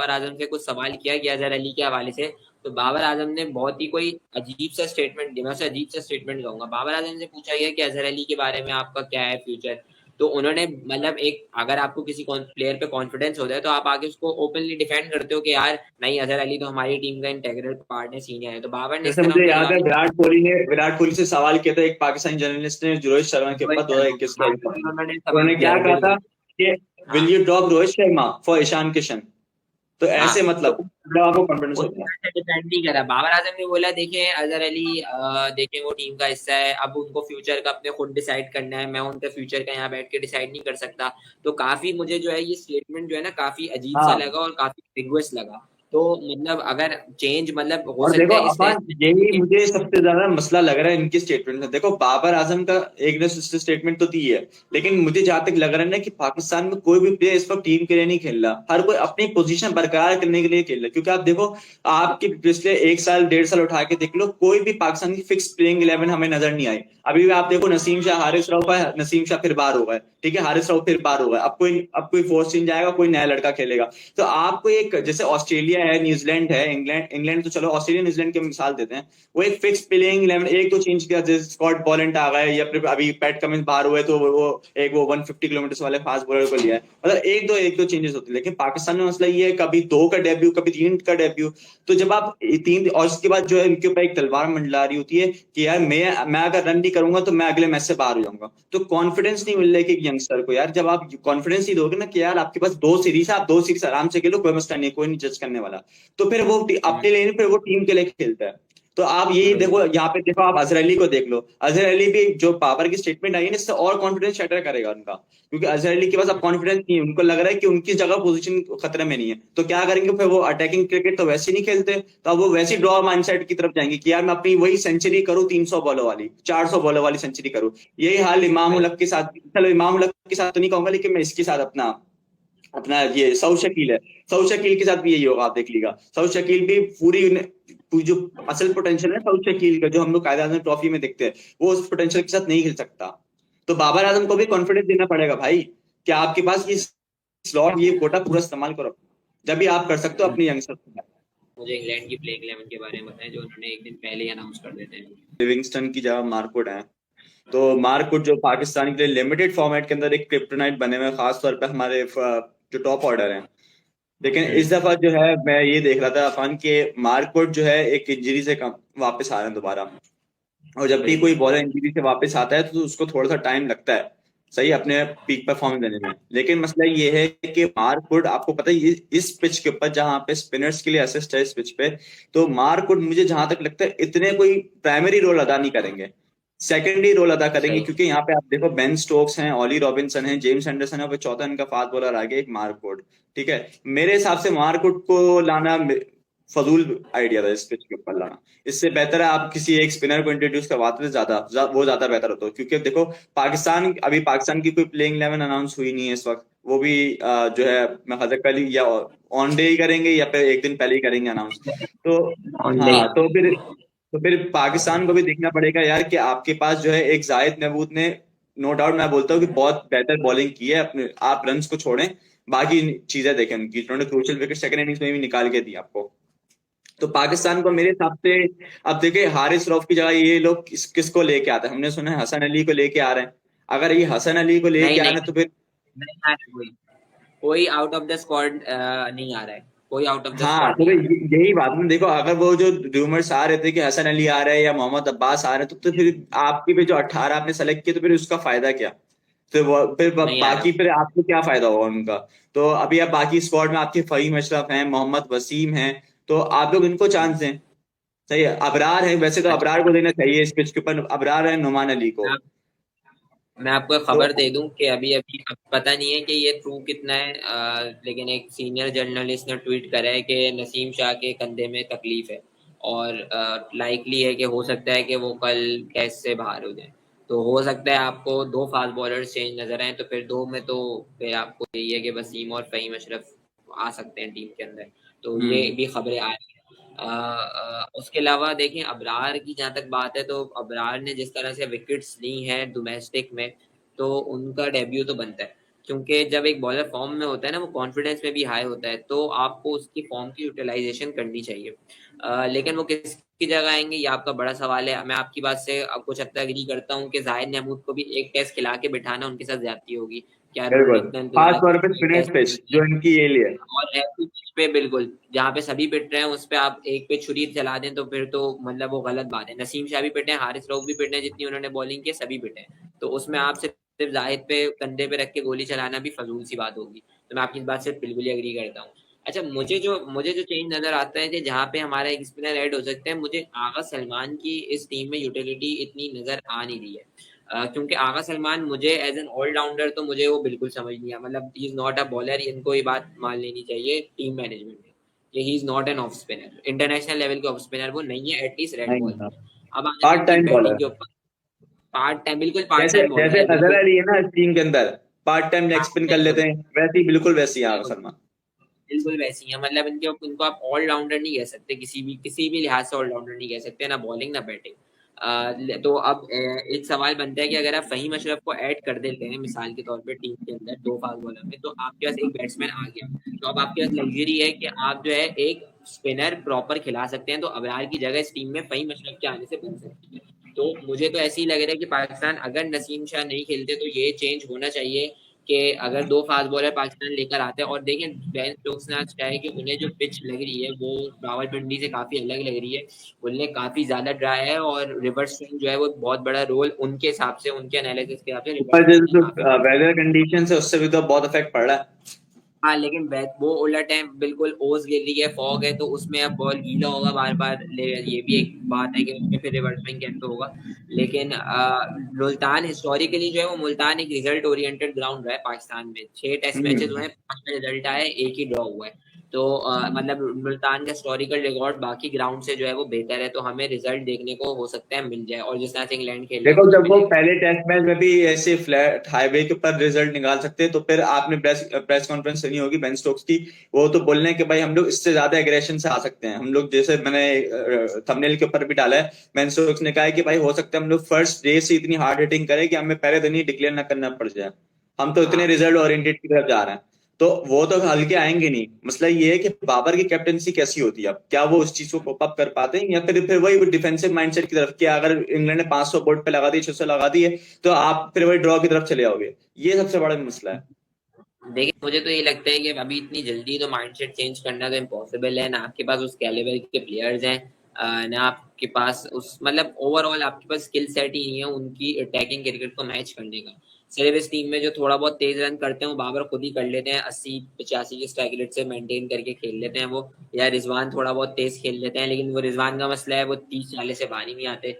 बाबर आजम से कुछ सवाल किया गया अजहर अली के हवाले से, तो बाबर आजम ने बहुत ही कोई अजीब सा स्टेटमेंट दिया। मैं उसे अजीब सा स्टेटमेंट कहूंगा। बाबर आजम से पूछा गया कि अजहर अली के बारे में आपका क्या है फ्यूचर, तो उन्होंने मतलब एक, अगर आपको किसी प्लेयर पे कॉन्फिडेंस होता है तो आप आगे उसको ओपनली डिफेंड करते हो कि यार नहीं, अजहर अली तो हमारी टीम का इंटेग्रल पार्ट है, सीनियर है। तो बाबर ने इस जैसे तरह मुझे उनका याद जवाब है दिया। विराट कोहली से सवाल किया था एक पाकिस्तानी जर्नलिस्ट ने रोहित शर्मा के ऊपर रोहित शर्मा, 2021 के हाँ, आईपीएल में। उन्होंने तो सवाल उन्होंने किया क्या था कहा था बिल्कुल। कि हाँ will you drop Rohit Sharma for Ishan Kishan. तो हाँ। ऐसे तो मतलब जब आपको कॉन्फिडेंस उस होता है। तरह से डिपेंड नहीं करा। बाबर आजम ने बोला देखें अजहर अली, देखें वो टीम का हिस्सा है, अब उनको फ्यूचर का अपने खुद डिसाइड करना है, मैं उनके फ्यूचर का यहाँ बैठ के डिसाइड नहीं कर सकता। तो काफी मुझे जो है ये स्टेटमेंट जो है ना काफी अजीब सा हाँ, लगा और काफी रिग्वेस्ट लगा। तो मतलब अगर चेंज मतलब हो और देखो सकता है इस अफान, टेस्ट में यही देखें। मुझे सबसे ज्यादा मसला लग रहा है इनकी स्टेटमेंट में। देखो बाबर आजम का एक ने स्टेटमेंट तो दी है, लेकिन मुझे जहां तक लग रहा है ना कि पाकिस्तान में कोई भी प्लेयर इस वक्त टीम के लिए नहीं खेल रहा, हर कोई अपनी पोजीशन बरकरार करने के लिए खेल रहा है। क्योंकि आप देखो, आपके पिछले एक साल 1.5 साल उठा के देख लो, कोई भी पाकिस्तान की फिक्स प्लेइंग 11 हमें नजर नहीं आई। अभी भी आप देखो, नसीम शाह, हारिस रऊफ है, नसीम शाह फिर बाहर हो गए, ठीक है, हारिस रऊफ फिर बाहर हो गए, अब कोई फोर्स चेंज आएगा, कोई नया लड़का खेलेगा। तो आपको एक, जैसे ऑस्ट्रेलिया है, न्यूजीलैंड है, इंग्लैंड इंग्लैंड तो चलो, ऑस्ट्रेलिया न्यूजीलैंड की मिसाल देते हैं, वो एक फिक्स प्लेइंग 11 एक दो चेंज किया, जैसे स्कॉट बॉलेंट आ गए या फिर अभी पैट कमिंस बाहर हुए, तो वो 150 किलोमीटर वाले फास्ट बॉलर को लिया है। मतलब एक दो चेंजेस होते हैं। लेकिन पाकिस्तान में मसला ये है, कभी 2 का डेब्यू, कभी 3 का डेब्यू। तो जब आप 3, और उसके बाद जो है इनके ऊपर एक तलवार मंडला रही होती है कि यार मैं अगर रन नहीं करूंगा तो मैं अगले मैच से बाहर हो जाऊंगा। तो कॉन्फिडेंस नहीं मिल रहा है कि यंगस्टर को, यार जब आप कॉन्फिडेंस नहीं दोगे ना कि यार आपके पास 2 सीरीज है, आप 2 सीरीज आराम से खेलो, कोई मसला नहीं है, कोई नहीं जज करने वाला, तो फिर वो हम्म, अपने लिए नहीं, फिर वो टीम के लिए खेलता है। तो आप यही देखो, बिल्कुल। यहाँ पे देखो, आप अजहर अली को देख लो। अजहर अली भी जो बाबर की स्टेटमेंट आई है ना, इससे और कॉन्फिडेंस शटर करेगा उनका। क्योंकि अजहर अली के पास अब कॉन्फिडेंस नहीं है, उनको लग रहा है कि उनकी जगह पोजीशन खतरे में नहीं है, तो क्या करेंगे फिर, वो अटैकिंग क्रिकेट तो वैसे नहीं खेलते, तो अब वो वैसी ड्रॉ माइंडसेट की तरफ जाएंगे कि यार मैं अपनी वही सेंचुरी करूँ, 300 बॉलों वाली, 400 बॉलों वाली सेंचुरी करूँ। यही हाल इमाम बिल्कुल। उल हक के साथ, चलो इमाम उल हक के साथ तो नहीं कहूंगा, लेकिन मैं इसके साथ अपना अपना ये सऊद शकील है, सऊद शकील के साथ भी यही होगा, आप देख लीजिएगा। सऊद शकील भी पूरी जो असल पोटेंशियल है सऊद शकील का, जो हम लोग कायदे आजम ट्रॉफी में देखते हैं, वो उस पोटेंशियल के साथ नहीं खेल सकता। तो बाबर आजम को भी कॉन्फिडेंस देना पड़ेगा भाई, कि आपके पास ये स्लॉट, ये कोटा पूरा इस्तेमाल करो, जब भी आप कर सकते हो हम्म, अपने यंगस्टर को। मुझे इंग्लैंड की प्लेइंग 11 के बारे में बताएं जो उन्होंने एक दिन पहले ही अनाउंस कर देते हैं। लिविंगस्टन की जगह मार्कवुड है। तो मार्कवुड जो पाकिस्तान के लिए लिमिटेड फॉर्मेट के अंदर एक क्रिप्टोनाइट बने हुए हैं, खासतौर पर हमारे जो टॉप ऑर्डर है। लेकिन इस दफा जो है मैं ये देख रहा था अफान के, मार्कवुड जो है एक इंजरी से कम वापस आ रहे हैं दोबारा। और जब भी कोई बिल्कुल। बॉलर इंजरी से वापस आता है तो उसको थोड़ा सा टाइम लगता है सही अपने पीक परफॉर्मेंस देने में। लेकिन मसला ये है कि मार्कवुड, आपको पता है, इस पिच के ऊपर जहां पे स्पिनर्स के लिए असिस्ट है इस पिच पे, तो मार्कवुड मुझे जहां तक लगता है इतने कोई प्राइमरी रोल अदा नहीं करेंगे, सेकेंडरी रोल अदा करेंगे। सही। क्योंकि यहाँ पे आप देखो, बेन स्टोक्स हैं, ऑली रॉबिन्सन है, जेम्स एंडरसन है, और चौथा इनका फास्ट बॉलर आ गया एक मार्कवुड। ठीक है, मेरे हिसाब से मार्कवुड को लाना फजूल आइडिया था इस पिच के ऊपर लाना। इससे बेहतर है आप किसी एक स्पिनर को इंट्रोड्यूस करवाते तो वो ज्यादा बेहतर होता। क्योंकि देखो, पाकिस्तान की कोई प्लेइंग 11 अनाउंस हुई नहीं है इस वक्त, वो भी जो है, मैं खबर कल ही या ऑन डे ही करेंगे या फिर एक दिन पहले ही करेंगे अनाउंस। तो हाँ, तो फिर पाकिस्तान को भी देखना पड़ेगा यार कि आपके पास जो है एक जाहिद महमूद ने, नो डाउट मैं बोलता हूँ कि बहुत बेहतर बॉलिंग की है, अपने आप रन्स को छोड़ें, बाकी चीजें देखें उनकी, उन्होंने क्रूशियल विकेट सेकंड इनिंग्स में भी निकाल के दी आपको। तो पाकिस्तान को मेरे हिसाब से, अब देखिए हारिस रऊफ की जगह ये लोग किसको लेके आते हैं, हमने सुना है हसन अली को लेके आ रहे हैं। अगर ये हसन अली को लेके नहीं आ नहीं, रहे हैं तो फिर, नहीं आ रहा है कोई। कोई आउट ऑफ द स्क्वाड नहीं आ रहा है। कोई आउट ऑफ द हाँ, स्क्वाड तो नहीं फिर आ रहा है। यही बात है। देखो, अगर वो जो रूमर्स आ रहे थे कि हसन अली आ रहे हैं या मोहम्मद अब्बास आ रहे हैं, तो फिर आपकी भी जो 18 आपने सेलेक्ट किए, तो फिर उसका फायदा क्या? तो वो फिर नहीं आ रहा। बाकी फिर आपको क्या फायदा होगा उनका? तो अभी आप बाकी स्क्वाड में आपके फहीम अशरफ हैं, मोहम्मद वसीम हैं, तो आप लोग इनको चांस दें। सही है, अबरार है, वैसे तो अच्छा, अबरार को देना चाहिए इस पिच के ऊपर, अबरार है, नुमान अली को। मैं मैं आपको एक तो खबर दे दूं कि अभी अभी अब पता नहीं है कि ये ट्रू कितना है, लेकिन एक सीनियर जर्नलिस्ट ने ट्वीट करा है कि नसीम शाह के कंधे में तकलीफ है और लाइकली है कि हो सकता है कि वो कल टेस्ट से बाहर हो जाए। तो हो सकता है आपको दो फास्ट बॉलर्स चेंज नजर आए, तो फिर दो में तो फिर आपको यही है कि वसीम और फहीम अशरफ आ सकते हैं टीम के अंदर। तो ये हम्म भी खबरें आ रही हैं। उसके अलावा देखें अबरार की जहां तक बात है, तो अबरार ने जिस तरह से विकेट्स ली हैं डोमेस्टिक में, तो उनका डेब्यू तो बनता है। क्योंकि जब एक बॉलर फॉर्म में होता है ना, वो कॉन्फिडेंस में भी हाई होता है, तो आपको उसकी फॉर्म की यूटिलाइजेशन करनी चाहिए। लेकिन वो किसकी जगह आएंगे, ये आपका बड़ा सवाल है। मैं आपकी बात से कुछ हद तक एग्री करता हूँ कि जाहिद महमूद को भी एक टेस्ट खिला के बिठाना उनके साथ ज्यादती होगी। क्या रोल बिल्कुल, इतना खास इंतजार तौर पे करेंगे, एक स्पिनर्स टेस्ट पिच जो इनकी ये लिए। और ऐसी पिच पे बिल्कुल जहाँ पे सभी पिट रहे हैं उस पे आप एक पे छुरी चला दें तो फिर तो मतलब वो गलत बात है। नसीम शाह भी पिटे हैं, हारिस रऊफ भी पिटे हैं, जितनी उन्होंने बॉलिंग की सभी पिटे हैं, तो उसमें आप सिर्फ जाहिद पे कंधे पे रख के गोली चलाना भी फजूल सी बात होगी। तो मैं आपकी इस बात से बिल्कुल ही अग्री करता हूँ। अच्छा, मुझे जो चेंज नजर आता है कि जहाँ पे हमारा एक स्पिनर ऐड हो सकते हैं, मुझे आगा सलमान की इस टीम में यूटिलिटी इतनी नजर आ नहीं रही है। क्योंकि आगा सलमान मुझे एज एन ऑलराउंडर तो मुझे वो बिल्कुल समझ नहीं आया। मतलब he is not a bowler, इनको ये बात मान लेनी चाहिए टीम मैनेजमेंट ने कि he is not an off spinner, international level के ऑफ स्पिनर वो नहीं है, एटलीस्ट रेड नहीं बॉल था, पे। अब आ जाते पार्ट हैं इनकी टाइम बैटिंग बॉलर। के ऊपर। पार्ट टाइम, बिल्कुल पार्ट जैसे टाइम बॉलर जैसे है, अजहर बिल्कुल। अली है ना इस टीम के अंदर, पार्ट टाइम लेग हाँ स्पिन कर लेते बिल्कुल हैं, वैसे ही बिल्कुल वैसे ही आगा बिल्कुल शर्मा। बिल्कुल वैसी है। मतलब इनके इनको आप ऑलराउंडर नहीं कह सकते, किसी भी लिहाज से ऑलराउंडर नहीं कह सकते, ना बॉलिंग ना बैटिंग। तो अब एक सवाल बनता है कि अगर आप फहीम अशरफ को ऐड कर देते हैं मिसाल के तौर पे टीम के अंदर दो फास्ट बॉलर में, तो आपके पास एक बैट्समैन आ गया, तो अब आपके पास लग्जरी है कि आप जो है एक स्पिनर प्रॉपर खिला सकते हैं, तो अबरार की जगह इस टीम में फहीम अशरफ के आने से बन सकती है। तो मुझे तो ऐसे ही लग रहा है कि पाकिस्तान अगर नसीम शाह नहीं खेलते तो ये चेंज होना चाहिए कि अगर दो फास्ट बॉलर पाकिस्तान लेकर आते हैं। और देखें, बेन स्टोक्स ने आज क्या है कि उन्हें जो पिच लग रही है वो रावलपिंडी से काफी अलग लग रही है। उन्हें काफी ज्यादा ड्राई है और रिवर्स स्विंग जो है वो बहुत बड़ा रोल उनके हिसाब से, उनके एनालिसिस के हिसाब से रिवर्स ऊपर स्विंग जैसे में जो काफी बड़ा। वेदर कंडीशन है उससे भी तो बहुत इफेक्ट पड़ रहा है। हाँ लेकिन वो उलट है, बिल्कुल ओस गिर रही है, फॉग है, तो उसमें अब बॉल गीला होगा बार बार ये भी एक बात है कि उसमें फिर रिवर्स स्विंग कैसे होगा। लेकिन मुल्तान हिस्टोरिकली जो है वो मुल्तान एक रिजल्ट ओरिएंटेड ग्राउंड रहा है। पाकिस्तान में 6 टेस्ट मैचेस हुए हम्म। हैं, 5 में रिजल्ट आया है, एक ही ड्रॉ हुआ है। तो मतलब मुल्तान का हिस्टोरिकल रिकॉर्ड बाकी ग्राउंड से जो है वो बेहतर है, तो हमें रिजल्ट देखने को हो सकता है मिल जाए, और जिस तरह से इंग्लैंड खेल रहा है देखो, वो तो जब वो मिलेगा। पहले टेस्ट मैच में भी ऐसे फ्लैट हाईवे के ऊपर रिजल्ट निकाल सकते हैं, तो फिर आपने प्रेस प्रेस कॉन्फ्रेंस सुनी होगी बेन स्टोक्स की। वो तो बोल रहे हैं कि भाई हम लोग इससे ज्यादा एग्रेशन से आ सकते हैं, हम लोग जैसे मैंने थंबनेल के ऊपर भी डाला है। बेन स्टोक्स ने कहा है कि भाई हो सकता है हम लोग फर्स्ट डे से इतनी हार्ड हिटिंग करें कि हमें पहले दिन ही डिक्लेयर ना करना पड़ जाए। हम तो इतने हाँ रिजल्ट ओरिएंटेड की तरफ जा रहे हैं। तो वो तो हल्के आएंगे नहीं। मसला ये है कि बाबर की कैप्टनसी कैसी होती है, अब क्या वो उस चीज को कोप अप कर पाते हैं, या फिर वही डिफेंसिव माइंडसेट की तरफ, कि अगर इंग्लैंड ने 500 बोर्ड पे लगा दी, 600 लगा दिए, तो आप फिर वही ड्रॉ की तरफ चले जाओगे। ये सबसे बड़ा मसला है। देखिए, मुझे तो ये लगता है कि अभी इतनी जल्दी तो माइंडसेट चेंज करना तो इम्पॉसिबल है, ना आपके पास उस कैलिबर के प्लेयर्स हैं, ना आपके पास उस मतलब ओवरऑल आपके पास स्किल सेट ही नहीं है उनकी अटैकिंग क्रिकेट को मैच करने का। सिर्फ इस टीम में जो थोड़ा बहुत तेज रन करते हैं वो बाबर खुद ही कर लेते हैं, 80-85 के स्ट्राइक रेट से मेंटेन करके खेल लेते हैं वो। या रिजवान थोड़ा बहुत तेज खेल लेते हैं, लेकिन वो रिजवान का मसला है वो 30-40 से बाहर ही नहीं आते।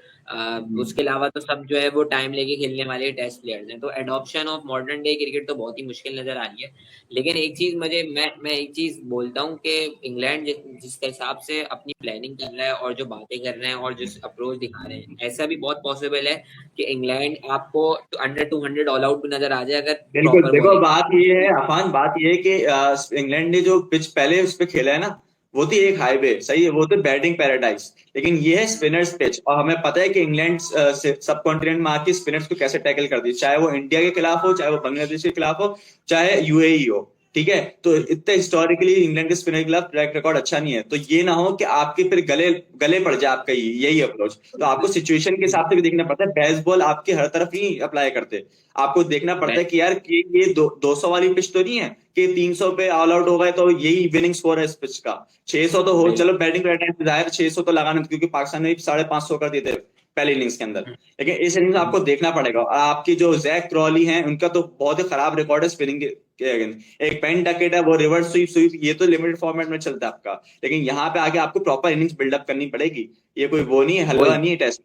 उसके अलावा तो सब जो है वो टाइम लेके खेलने वाले टेस्ट प्लेयर्स हैं, तो adoption of modern day cricket तो बहुत ही मुश्किल नजर आ रही है। लेकिन एक चीज मैं एक चीज बोलता हूँ कि इंग्लैंड जिस हिसाब से अपनी प्लानिंग कर रहा है और जो बातें कर रहे हैं और जिस अप्रोच दिखा रहे हैं, ऐसा भी बहुत पॉसिबल है कि इंग्लैंड आपको अंडर 200 ऑल आउट भी नजर आ जाए अगर बिल्कुल, प्रॉपर देखो बॉलिंग। बात ये है अफान, बात ये है कि इंग्लैंड ने जो पिच पहले उस पे खेला है ना, वो थी एक हाईवे, सही है, वो तो बैटिंग पैराडाइज। लेकिन ये है स्पिनर्स पिच, और हमें पता है कि इंग्लैंड सब कॉन्टिनेंट में आके स्पिनर्स को कैसे टैकल कर दी, चाहे वो इंडिया के खिलाफ हो, चाहे वो बांग्लादेश के खिलाफ हो, चाहे यूएई हो। ठीक है, तो इतने हिस्टोरिकली इंग्लैंड के स्पिनर के खिलाफ ट्रैक रिकॉर्ड अच्छा नहीं है, तो ये ना हो कि आपके फिर गले गले पड़ जाए आपका यही अप्रोच। तो आपको सिचुएशन के हिसाब से भी देखना पड़ता है, बेसबॉल आपके हर तरफ नहीं अप्लाई करते। आपको देखना पड़ता है कि यार कि ये 200 वाली पिच तो नहीं है कि 300 पे ऑल आउट हो गए तो यही विनिंग स्कोर है इस पिच का। 600 तो हो, चलो बैटिंग पैटर्न जाहिर 600 तो लगाना, क्योंकि पाकिस्तान ने 550 कर दिए थे पहले इनिंग्स के अंदर। लेकिन इस इनिंग्स में आपको देखना पड़ेगा, और आपकी जो जैक क्रॉली हैं उनका तो बहुत ही खराब रिकॉर्ड है स्पिनिंग के अगेंस्ट। एक पेन डकेट है, वो रिवर्स स्वीप स्वीप ये तो लिमिटेड फॉर्मेट में चलता है आपका, लेकिन यहाँ पे आके आपको प्रॉपर इनिंग्स बिल्डअप करनी पड़ेगी। ये कोई वो नहीं है, हलवा वही नहीं है टेस्ट।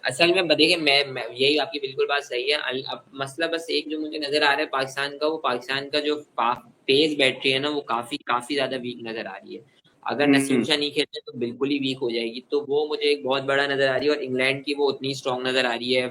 असल में देखिए, मैं यही आपकी बिल्कुल बात सही है। अब मसला बस एक जो मुझे नजर आ रहा है पाकिस्तान का, वो पाकिस्तान का जो पेस बैटरी है ना, वो काफी काफी ज्यादा वीक नजर आ रही है। अगर नसीम हम्म। शाह नहीं खेलते तो बिल्कुल ही वीक हो जाएगी, तो वो मुझे एक बहुत बड़ा नजर आ रही है। और इंग्लैंड की वो उतनी स्ट्रांग नजर आ रही है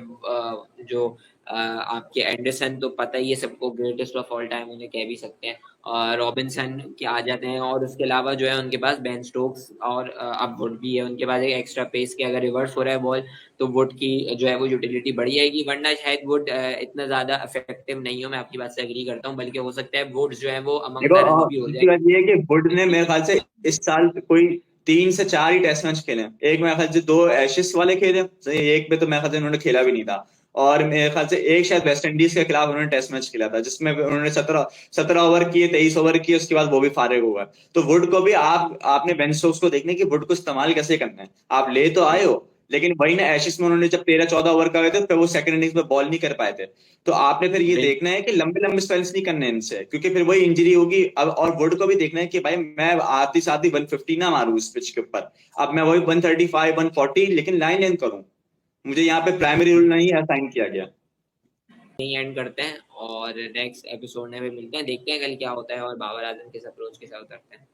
जो आपके एंडरसन तो पता ही है सबको, ग्रेटेस्ट ऑफ ऑल टाइम उन्हें कह भी सकते हैं, और रॉबिन्सन के आ जाते हैं, और उसके अलावा जो है उनके पास बेन स्टोक्स और अब वुड भी है उनके पास एक एक्स्ट्रा पेस के, अगर रिवर्स हो रहा है बॉल तो वुड की जो है वो यूटिलिटी बढ़ जाएगी, वरना शायद वुड इतना ज्यादा इफेक्टिव नहीं हो। मैं आपकी बात से एग्री करता हूँ, बल्कि हो सकता है वुड जो है वो अमंग देखो द रन भी हो दूसरी जाए। बात ये है कि वुड ने मेरे ख्याल से इस साल कोई 3 से 4 ही टेस्ट मैच खेले हैं। एक मेरे ख्याल से 2 एशेस वाले खेले, सही, एक पे तो मेरे ख्याल से उन्होंने खेला भी नहीं था। और मेरे ख्याल से एक शायद वेस्ट इंडीज के खिलाफ उन्होंने टेस्ट मैच खेला था, जिसमें उन्होंने 17 ओवर किए, 23 ओवर किए, उसके बाद वो भी फारिग हो गए। तो वुड को भी आपने बेन स्टोक्स को देखने की वुड को इस्तेमाल कैसे करना है। आप ले तो आए हो, लेकिन वही ना एशेस में उन्होंने जब 13-14 ओवर का गए थे, फिर वो सेकंड इनिंग्स में बॉल नहीं कर पाए थे। तो आपने फिर ये देखना है कि लंबे लंबे स्पेल्स नहीं करने इनसे, क्योंकि फिर वही इंजरी होगी। अब और वुड को भी देखना है कि भाई मैं आती साथी 150 ना मारूं इस पिच के ऊपर, अब मैं वही 135 140 लेकिन लाइन लेंथ करूं। मुझे यहाँ पे प्राइमरी रूल नहीं असाइन किया गया। नहीं, एंड करते हैं और नेक्स्ट एपिसोड में भी मिलते हैं, देखते हैं कल क्या होता है और बाबर आजम किस अप्रोच के साथ उतरते हैं।